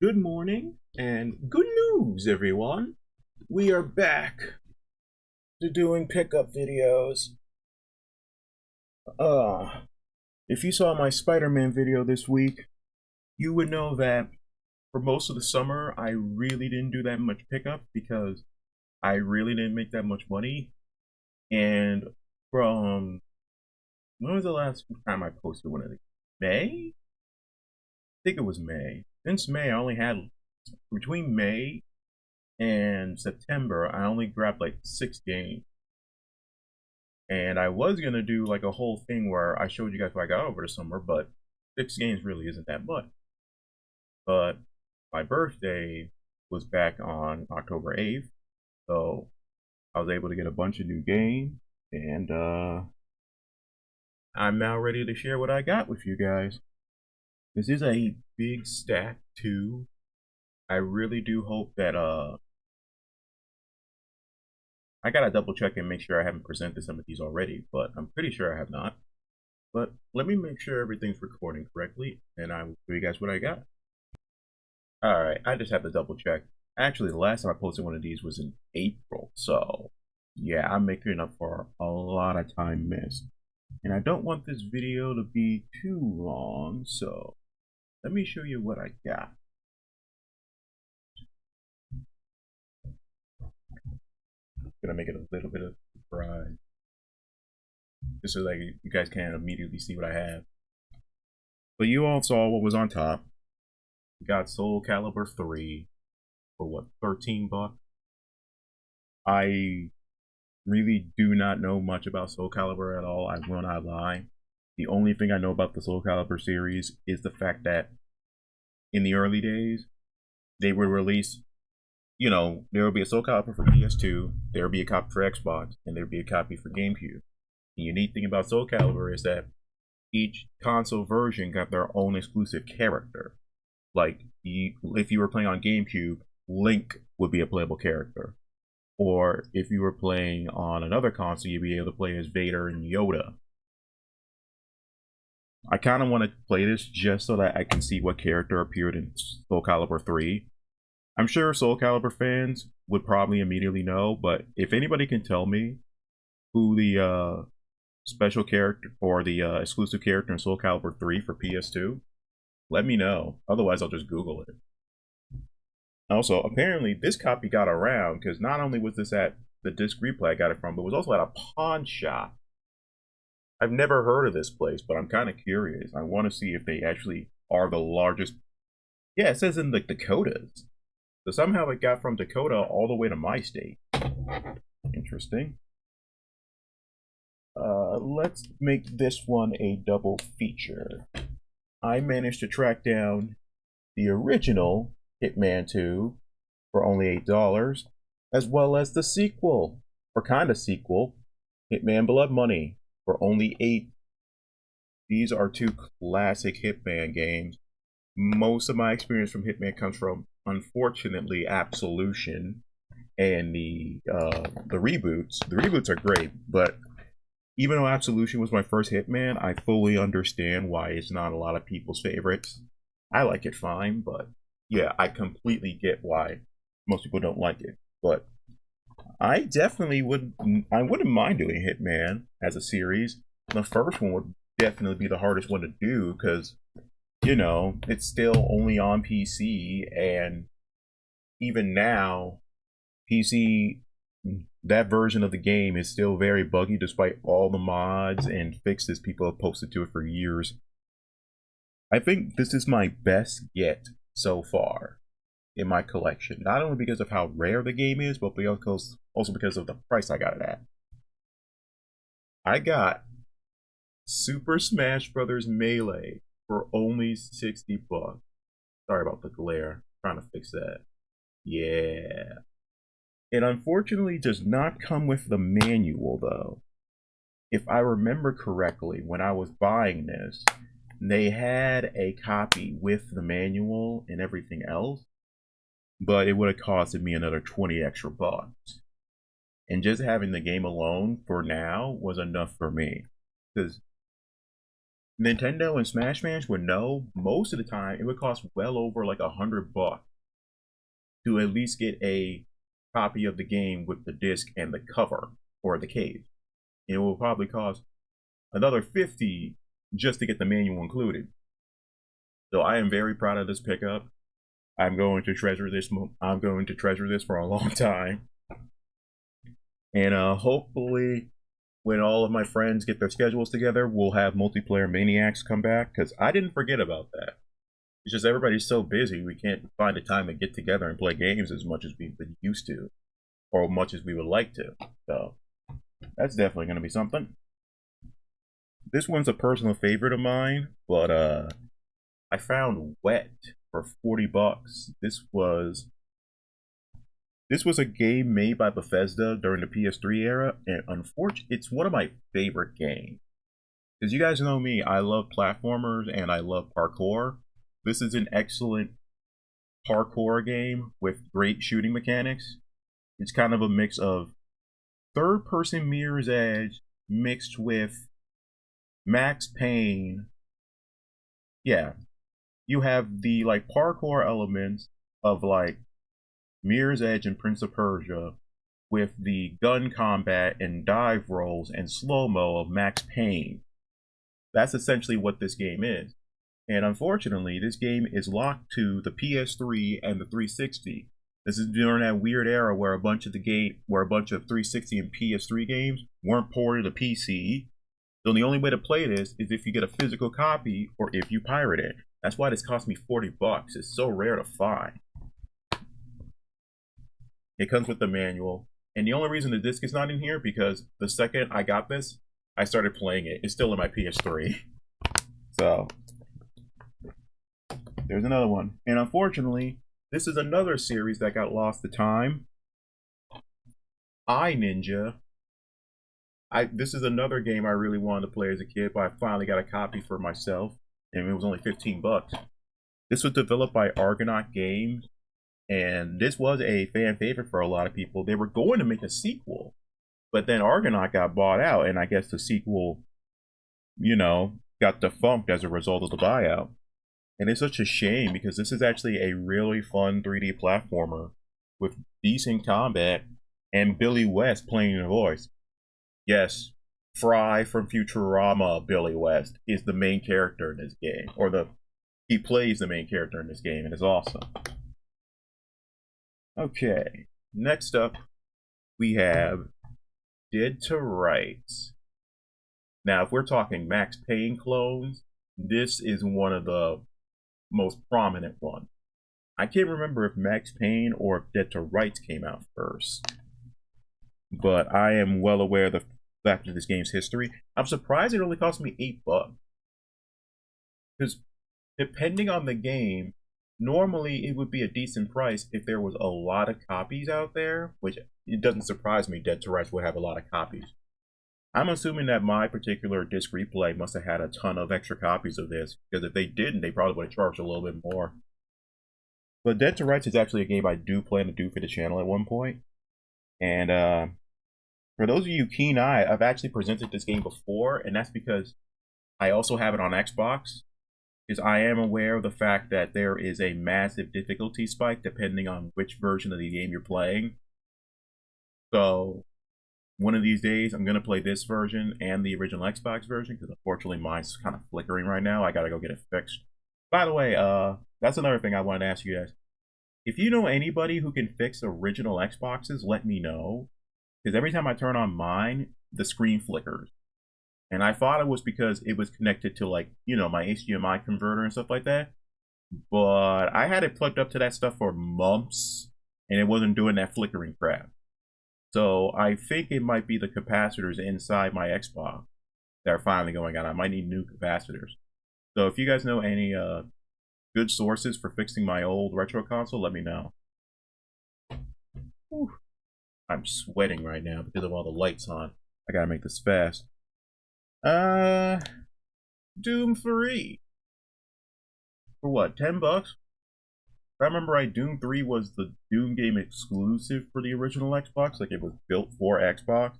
Good morning and good news, everyone. We are back to doing pickup videos. If you saw my Spider-Man video this week, you would know that for most of the summer, I really didn't do that much pickup because I really didn't make that much money. And from when was the last time I posted one of these? May? I think it was May. Since May, I only had between May and September, I only grabbed like 6 games. And I was gonna do like a whole thing where I showed you guys what I got over the summer, but 6 games really isn't that much. But my birthday was back on October 8th, so I was able to get a bunch of new games, and I'm now ready to share what I got with you guys. This is a big stack too. I really do hope that I gotta double check and make sure I haven't presented some of these already, but I'm pretty sure I have not. But let me make sure everything's recording correctly, and I will show you guys what I got. Alright, I just have to double check. Actually, the last time I posted one of these was in April, so yeah, I'm making up for a lot of time missed. And I don't want this video to be too long, so let me show you what I got. Gonna make it a little bit of a surprise, just so like you guys can immediately see what I have. But you all saw what was on top. We got Soul Calibur 3 for what, 13 bucks? I really do not know much about Soul Calibur at all. I will not lie. The only thing I know about the Soul Calibur series is the fact that in the early days, they would release, there would be a Soul Calibur for PS2, there would be a copy for Xbox, and there would be a copy for GameCube. The unique thing about Soul Calibur is that each console version got their own exclusive character. Like, if you were playing on GameCube, Link would be a playable character. Or if you were playing on another console, you'd be able to play as Vader and Yoda. I kind of want to play this just so that I can see what character appeared in Soul Calibur 3. I'm sure Soul Calibur fans would probably immediately know, but if anybody can tell me who the special character or the exclusive character in Soul Calibur 3 for PS2, let me know. Otherwise, I'll just Google it. Also, apparently, this copy got around because not only was this at the disc replay I got it from, but it was also at a pawn shop. I've never heard of this place, but I'm kind of curious. I want to see if they actually are the largest. Yeah, it says in the Dakotas. So somehow it got from Dakota all the way to my state. Interesting. Let's make this one a double feature. I managed to track down the original Hitman 2 for only $8, as well as the sequel, or kind of sequel, Hitman Blood Money, for only $8. These are two classic Hitman games. Most of my experience from Hitman comes from, unfortunately, Absolution and the reboots. The reboots are great, but even though Absolution was my first Hitman, I fully understand why it's not a lot of people's favorites. I like it fine, but yeah, I completely get why most people don't like it. But I definitely wouldn't mind doing Hitman as a series. The first one would definitely be the hardest one to do because, it's still only on PC, and even now, PC, that version of the game is still very buggy despite all the mods and fixes people have posted to it for years. I think this is my best yet so far in my collection, not only because of how rare the game is, but also because of the price I got it at. I got Super Smash Bros. Melee for only 60 bucks. Sorry about the glare. I'm trying to fix that. Yeah. It unfortunately does not come with the manual though. If I remember correctly, when I was buying this, they had a copy with the manual and everything else, but it would have costed me another 20 extra bucks. And just having the game alone for now was enough for me. Because Nintendo and Smash Bros would know most of the time it would cost well over like $100 to at least get a copy of the game with the disc and the cover or the case. It will probably cost another 50 just to get the manual included. So I am very proud of this pickup. I'm going to treasure this. I'm going to treasure this for a long time, and hopefully, when all of my friends get their schedules together, we'll have multiplayer maniacs come back because I didn't forget about that. It's just everybody's so busy we can't find the time to get together and play games as much as we've been used to, or much as we would like to. So that's definitely going to be something. This one's a personal favorite of mine, but I found Wet for $40. This was a game made by Bethesda during the PS3 era, and unfortunately, it's one of my favorite games. Because you guys know me, I love platformers and I love parkour. This is an excellent parkour game with great shooting mechanics. It's kind of a mix of third-person Mirror's Edge mixed with Max Payne. Yeah, you have the like parkour elements of like Mirror's Edge and Prince of Persia with the gun combat and dive rolls and slow-mo of Max Payne. That's essentially what this game is. And unfortunately, this game is locked to the PS3 and the 360. This is during that weird era where a bunch of 360 and PS3 games weren't ported to PC. So the only way to play this is if you get a physical copy or if you pirate it. That's why this cost me $40. It's so rare to find. It comes with the manual. And the only reason the disc is not in here because the second I got this, I started playing it. It's still in my PS3. So there's another one. And unfortunately, this is another series that got lost to time. iNinja. This is another game I really wanted to play as a kid, but I finally got a copy for myself, and it was only $15. This was developed by Argonaut Games, and this was a fan favorite for a lot of people. They were going to make a sequel, but then Argonaut got bought out, and I guess the sequel, got defunct as a result of the buyout. And it's such a shame because this is actually a really fun 3D platformer with decent combat and Billy West playing the voice. Yes, Fry from Futurama, Billy West, is the main character in this game. He plays the main character in this game, and it's awesome. Okay, next up, we have Dead to Rights. Now, if we're talking Max Payne clones, this is one of the most prominent ones. I can't remember if Max Payne or if Dead to Rights came out first, but I am well aware of the fact of this game's history. I'm surprised it only cost me $8. Because depending on the game, normally it would be a decent price if there was a lot of copies out there, which it doesn't surprise me Dead to Rights would have a lot of copies. I'm assuming that my particular disc replay must have had a ton of extra copies of this, because if they didn't, they probably would have charged a little bit more. But Dead to Rights is actually a game I do plan to do for the channel at one point. And for those of you keen-eyed, I've actually presented this game before, and that's because I also have it on Xbox, because I am aware of the fact that there is a massive difficulty spike depending on which version of the game you're playing. So one of these days, I'm going to play this version and the original Xbox version, because unfortunately mine's kind of flickering right now. I got to go get it fixed. By the way, that's another thing I wanted to ask you guys. If you know anybody who can fix original Xboxes, let me know. Because every time I turn on mine, the screen flickers. And I thought it was because it was connected to, like, my HDMI converter and stuff like that. But I had it plugged up to that stuff for months, and it wasn't doing that flickering crap. So I think it might be the capacitors inside my Xbox that are finally going out. I might need new capacitors. So if you guys know any good sources for fixing my old retro console, let me know. Whew. I'm sweating right now because of all the lights on. I gotta make this fast. Doom 3. For what, $10? If I remember right, Doom 3 was the Doom game exclusive for the original Xbox. Like, it was built for Xbox.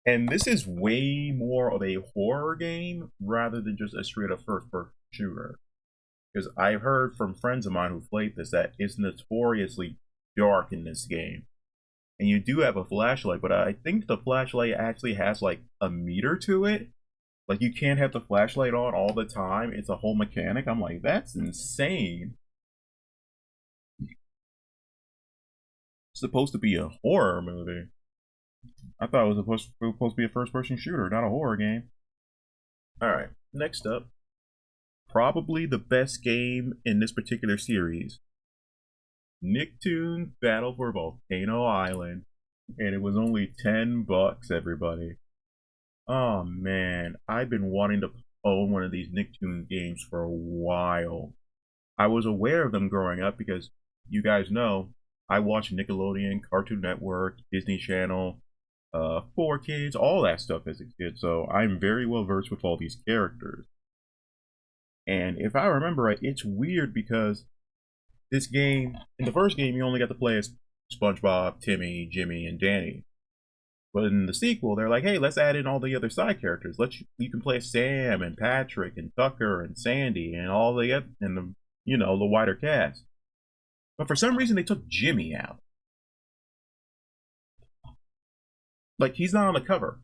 And this is way more of a horror game rather than just a straight up first person shooter. Because I've heard from friends of mine who played this that it's notoriously dark in this game. And you do have a flashlight, but I think the flashlight actually has like a meter to it. Like you can't have the flashlight on all the time. It's a whole mechanic. I'm like, that's insane. It's supposed to be a horror movie. I thought it was supposed to be a first-person shooter, not a horror game. All right, next up, probably the best game in this particular series, Nicktoons Battle for Volcano Island, and it was only $10, everybody. Oh man, I've been wanting to own one of these Nicktoons games for a while. I was aware of them growing up because you guys know I watched Nickelodeon, Cartoon Network, Disney Channel, 4Kids, all that stuff as a kid. So I'm very well versed with all these characters. And if I remember right, it's weird because this game, in the first game, you only got to play as SpongeBob, Timmy, Jimmy, and Danny. But in the sequel, they're like, hey, let's add in all the other side characters. You can play Sam and Patrick and Tucker and Sandy and all the the wider cast. But for some reason, they took Jimmy out. Like, he's not on the cover.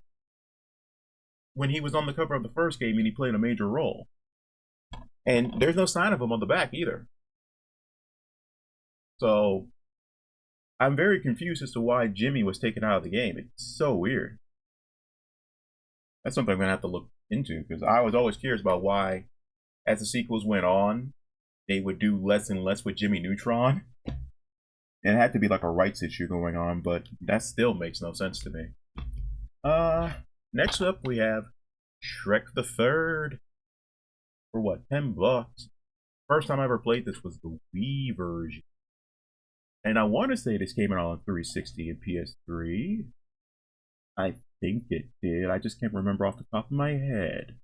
When he was on the cover of the first game and he played a major role. And there's no sign of him on the back either. So, I'm very confused as to why Jimmy was taken out of the game. It's so weird. That's something I'm going to have to look into, because I was always curious about why, as the sequels went on, they would do less and less with Jimmy Neutron. And it had to be like a rights issue going on, but that still makes no sense to me. Next up we have Shrek the Third for what, $10? First time I ever played this was the Wii version. And I want to say this came out on 360 and PS3. I think it did. I just can't remember off the top of my head.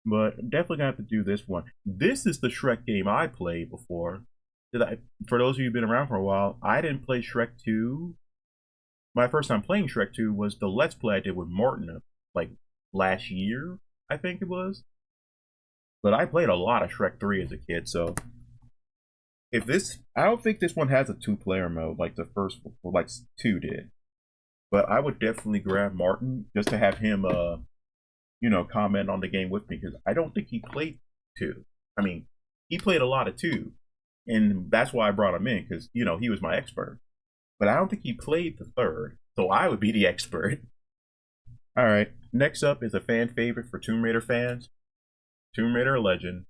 But definitely gonna have to do this one. This is the Shrek game I played before. For those of you who've been around for a while, I didn't play Shrek 2. My first time playing Shrek 2 was the Let's Play I did with Martin, like last year, I think it was. But I played a lot of Shrek 3 as a kid, so I don't think this one has a 2-player mode like the first one, like 2 did. But I would definitely grab Martin just to have him, comment on the game with me, because I don't think he played 2. I mean, he played a lot of 2, and that's why I brought him in, because, he was my expert. But I don't think he played the third, so I would be the expert. All right, next up is a fan favorite for Tomb Raider fans, Tomb Raider Legend.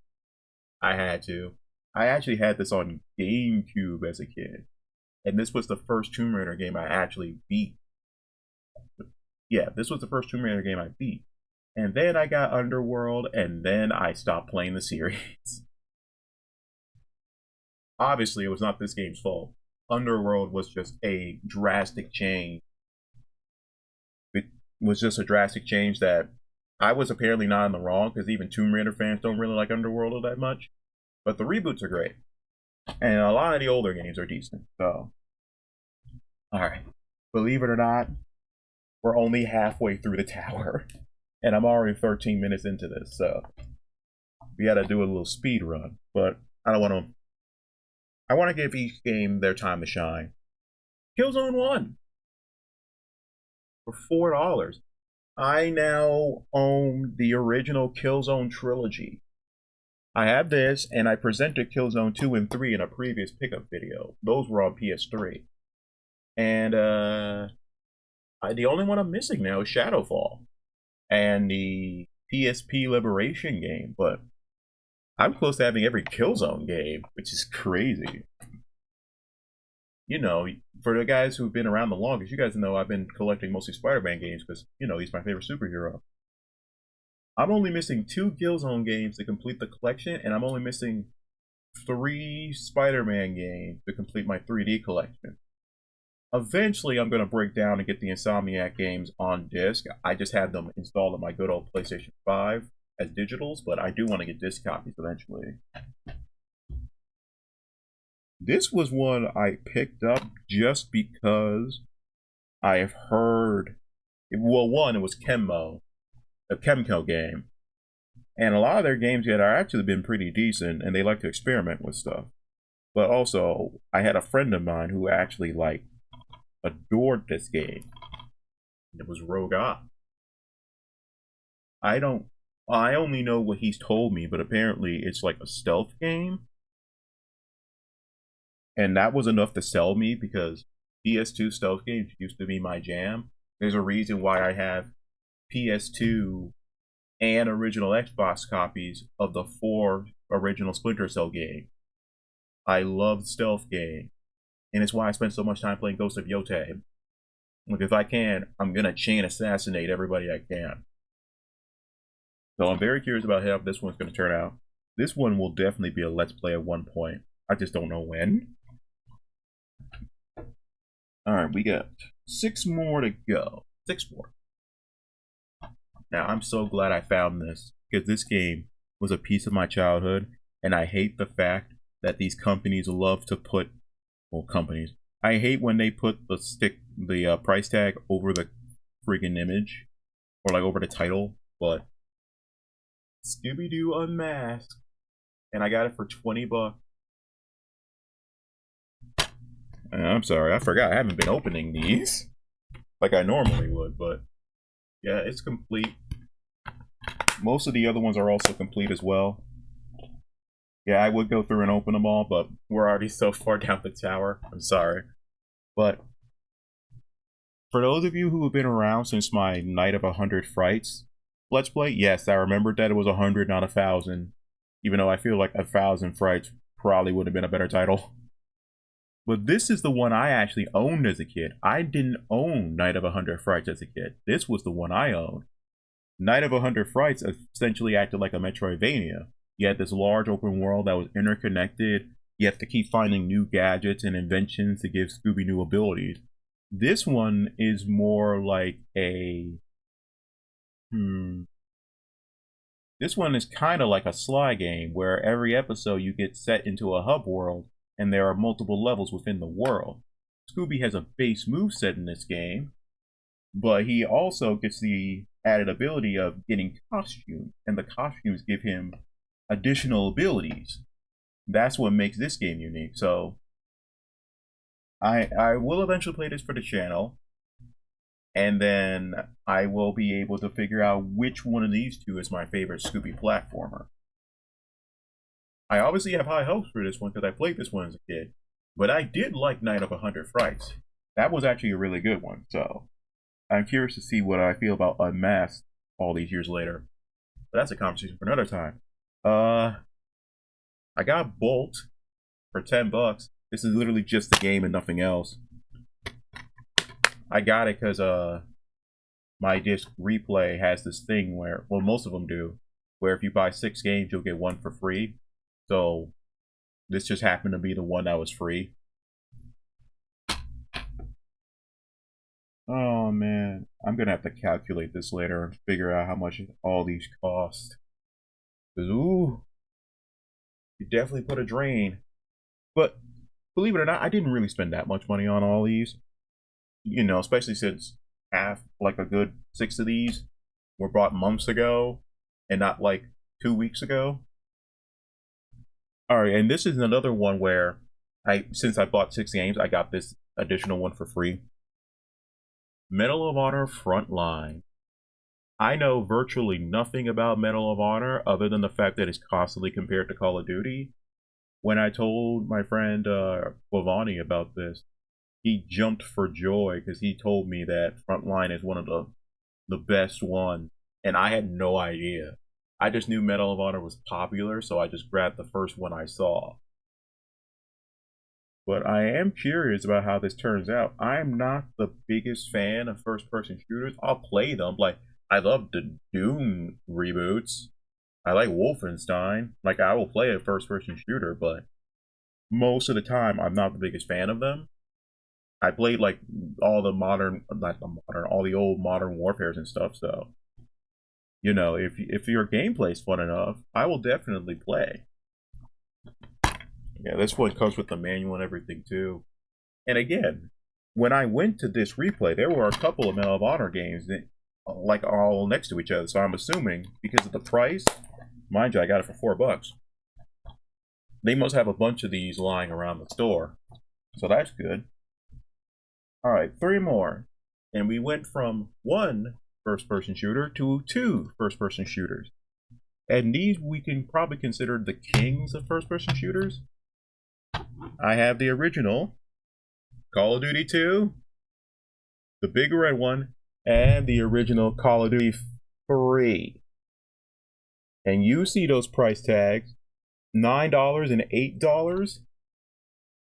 I actually had this on GameCube as a kid, and this was the first Tomb Raider game I actually beat. Yeah, this was the first Tomb Raider game I beat. And then I got Underworld, and then I stopped playing the series. Obviously, it was not this game's fault. Underworld was just a drastic change. It was just a drastic change that I was apparently not in the wrong, because even Tomb Raider fans don't really like Underworld all that much. But the reboots are great. And a lot of the older games are decent. So, alright. Believe it or not, we're only halfway through the tower. And I'm already 13 minutes into this, so we gotta do a little speed run. But I want to give each game their time to shine. Killzone 1 for $4. I now own the original Killzone trilogy. I have this, and I presented Killzone 2 and 3 in a previous pickup video. Those were on PS3. And the only one I'm missing now is Shadowfall and the PSP Liberation game, but I'm close to having every Killzone game, which is crazy. For the guys who've been around the longest, you guys know I've been collecting mostly Spider-Man games because, he's my favorite superhero. I'm only missing 2 Killzone games to complete the collection, and I'm only missing 3 Spider-Man games to complete my 3D collection. Eventually, I'm going to break down and get the Insomniac games on disc. I just have them installed on my good old PlayStation 5 as digitals, but I do want to get disc copies eventually. This was one I picked up just because I've heard Well, one, it was Chemo, a Chemco game. And a lot of their games yet are actually been pretty decent, and they like to experiment with stuff. But also, I had a friend of mine who actually like adored this game. It was Rogue Op. I don't. I only know what he's told me, but apparently it's like a stealth game, and that was enough to sell me because PS2 stealth games used to be my jam. There's a reason why I have PS2 and original Xbox copies of the 4 original Splinter Cell games. I love stealth game, and it's why I spend so much time playing Ghost of Yotei. Like if I can, I'm gonna chain assassinate everybody I can. So I'm very curious about how this one's gonna turn out. This one will definitely be a let's play at one point. I just don't know when. Alright, we got 6 more to go. 6 more. Now I'm so glad I found this, because this game was a piece of my childhood, and I hate the fact that these companies love to put, well, companies, I hate when they put the price tag over the freaking image, or like over the title, but Scooby-Doo Unmasked, and I got it for 20 bucks. I'm sorry, I forgot, I haven't been opening these like I normally would, but yeah, it's complete. Most of the other ones are also complete as well. Yeah, I would go through and open them all, but we're already so far down the tower. I'm sorry. But for those of you who have been around since my Night of 100 Frights Let's Play, yes, I remembered that it was 100, not 1,000. Even though I feel like 1,000 Frights probably would have been a better title. But this is the one I actually owned as a kid. I didn't own Night of 100 Frights as a kid. This was the one I owned. Night of 100 Frights essentially acted like a Metroidvania. You had this large open world that was interconnected. You have to keep finding new gadgets and inventions to give Scooby new abilities. This one is more like a... This one is kind of like a Sly game, where every episode you get set into a hub world, and there are multiple levels within the world. Scooby has a base moveset in this game, but he also gets the added ability of getting costumes, and the costumes give him additional abilities. That's what makes this game unique. So I will eventually play this for the channel, and then I will be able to figure out which one of these two is my favorite Scooby platformer. I obviously have high hopes for this one because I played this one as a kid, but I did like Night of 100 Frights. That was actually a really good one, so I'm curious to see what I feel about Unmasked all these years later. But that's a conversation for another time. I got Bolt for 10 bucks. This is literally just the game and nothing else. I got it because my disc replay has this thing where, well, most of them do, where if you buy 6 games, you'll get 1 for free. So this just happened to be the one that was free. Oh man, I'm gonna have to calculate this later and figure out how much all these cost. Cause ooh, you definitely put a drain. But believe it or not, I didn't really spend that much money on all these. You know, especially since like a good 6 of these were bought months ago and not like 2 weeks ago. Alright, and this is another one where since I bought 6 games, I got this additional one for free. Medal of Honor Frontline. I know virtually nothing about Medal of Honor other than the fact that it's constantly compared to Call of Duty. When I told my friend Bhavani about this, he jumped for joy because he told me that Frontline is one of the best ones, and I had no idea. I just knew Medal of Honor was popular, so I just grabbed the first one I saw. But I am curious about how this turns out. I'm not the biggest fan of first-person shooters. I'll play them. Like, I love the Doom reboots. I like Wolfenstein. Like, I will play a first-person shooter, but most of the time, I'm not the biggest fan of them. I played, like, all the all the old Modern Warfares and stuff, so... You know, if your gameplay's fun enough, I will definitely play. Yeah, this one comes with the manual and everything too. And again, when I went to this replay, there were a couple of Medal of Honor games that like all next to each other. So I'm assuming because of the price, mind you, I got it for $4. They must have a bunch of these lying around the store. So that's good. All right, 3 more. And we went from 1 first-person shooter to 2 first-person shooters. And these we can probably consider the kings of first-person shooters. I have the original Call of Duty 2, the big red one, and the original Call of Duty 3. And you see those price tags, $9 and $8.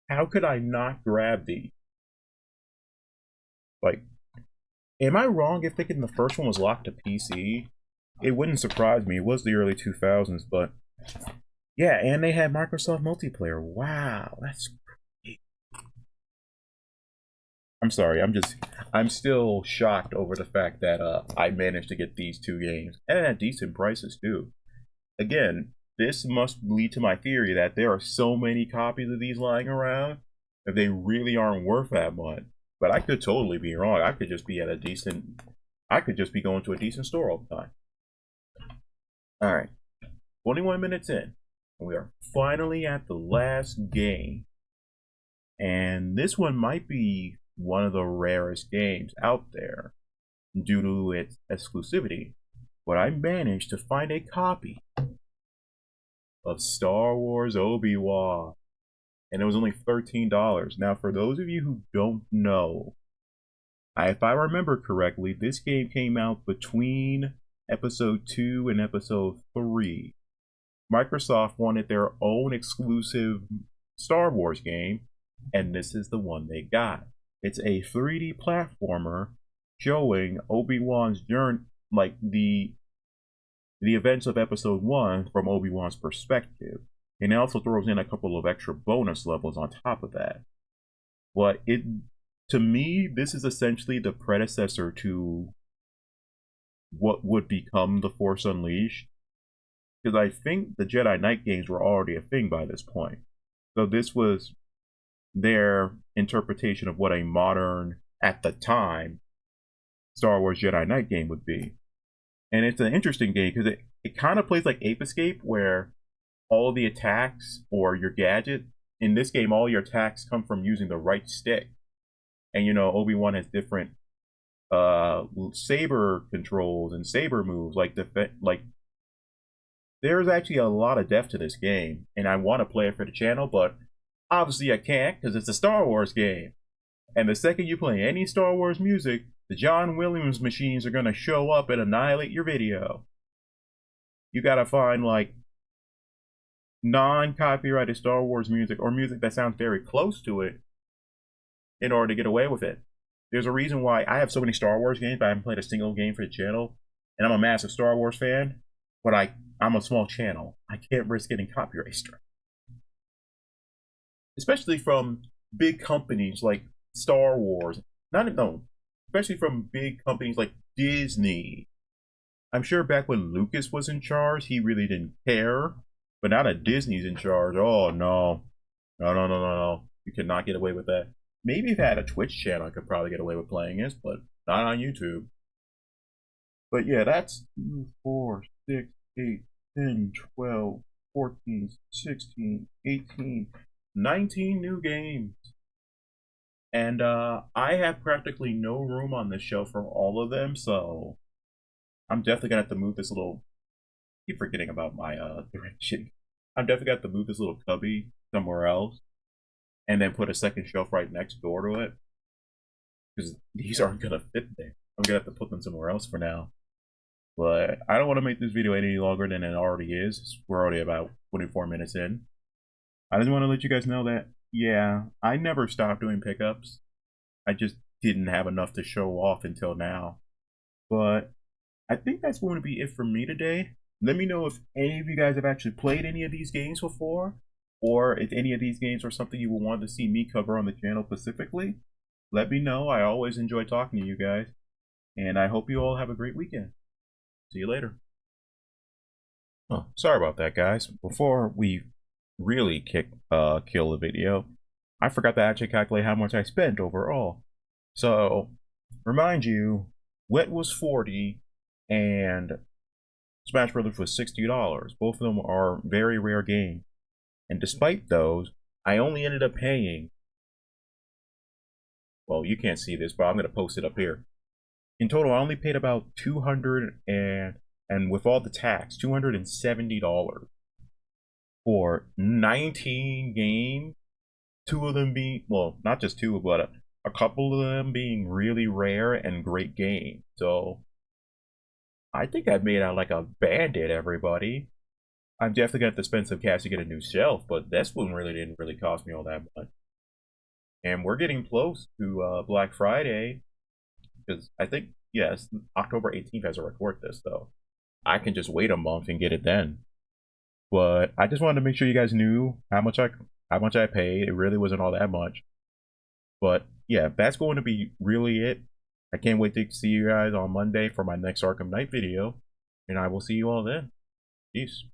How could I not grab these? Like, am I wrong if thinking the first one was locked to PC? It wouldn't surprise me. It was the early 2000s, but yeah, and they had Microsoft multiplayer. Wow, that's great. I'm sorry, I'm still shocked over the fact that I managed to get these 2 games and at decent prices too. Again, this must lead to my theory that there are so many copies of these lying around that they really aren't worth that much. But I could totally be wrong. I could just be at a decent, I could just be going to a decent store all the time. All right, 21 minutes in, we are finally at the last game. And this one might be one of the rarest games out there due to its exclusivity. But I managed to find a copy of Star Wars Obi-Wan. And it was only $13. Now, for those of you who don't know, if I remember correctly, this game came out between Episode 2 and Episode 3. Microsoft wanted their own exclusive Star Wars game, and this is the one they got. It's a 3D platformer showing Obi-Wan's journey, like the events of Episode 1 from Obi-Wan's perspective. And it also throws in a couple of extra bonus levels on top of that. But to me, this is essentially the predecessor to what would become The Force Unleashed. Because I think the Jedi Knight games were already a thing by this point. So this was their interpretation of what a modern, at the time, Star Wars Jedi Knight game would be. And it's an interesting game because it kind of plays like Ape Escape, where all the attacks or your gadget, in this game, all your attacks come from using the right stick. And you know, Obi-Wan has different saber controls and saber moves, like there's actually a lot of depth to this game, and I want to play it for the channel, but obviously I can't because it's a Star Wars game. And the second you play any Star Wars music, the John Williams machines are going to show up and annihilate your video. You gotta find like non-copyrighted Star Wars music or music that sounds very close to it in order to get away with it. There's a reason why I have so many Star Wars games, but I haven't played a single game for the channel. And I'm a massive Star Wars fan, but I'm a small channel. I can't risk getting copyright strike. Especially from big companies like Star Wars. Especially from big companies like Disney. I'm sure back when Lucas was in charge, he really didn't care. But now that Disney's in charge, oh no. No. You cannot get away with that. Maybe if I had a Twitch channel, I could probably get away with playing this, but not on YouTube. But yeah, that's 2, 4, 6, 8, 10, 12, 14, 16, 18, 19 new games. And I have practically no room on this shelf for all of them, so I'm definitely gonna have to move this little, I keep forgetting about my direction. I'm definitely gonna have to move this little cubby somewhere else and then put a second shelf right next door to it, because these aren't gonna fit there. I'm gonna have to put them somewhere else for now. But I don't want to make this video any longer than it already is. We're already about 24 minutes in. I just want to let you guys know that, yeah, I never stopped doing pickups. I just didn't have enough to show off until now. But I think that's going to be it for me today. Let me know if any of you guys have actually played any of these games before, or if any of these games are something you would want to see me cover on the channel specifically. Let me know. I always enjoy talking to you guys. And I hope you all have a great weekend. See you later. Oh, sorry about that, guys. Before we really kill the video, I forgot to actually calculate how much I spent overall. So, remind you, Wet was 40 and Smash Brothers was $60. Both of them are very rare games. And despite those, I only ended up paying, well, you can't see this, but I'm going to post it up here. In total, I only paid about 200 and with all the tax, $270 for 19 games. Two of them being, well, not just two, but a couple of them being really rare and great games. So I think I made out like a bandit, everybody. I'm definitely gonna have to spend some cash to get a new shelf, but this one really didn't really cost me all that much. And we're getting close to Black Friday, because I think, yes, October 18th as I record this, though. I can just wait a month and get it then. But I just wanted to make sure you guys knew how much I paid. It really wasn't all that much. But yeah, that's going to be really it. I can't wait to see you guys on Monday for my next Arkham Knight video. And I will see you all then. Peace.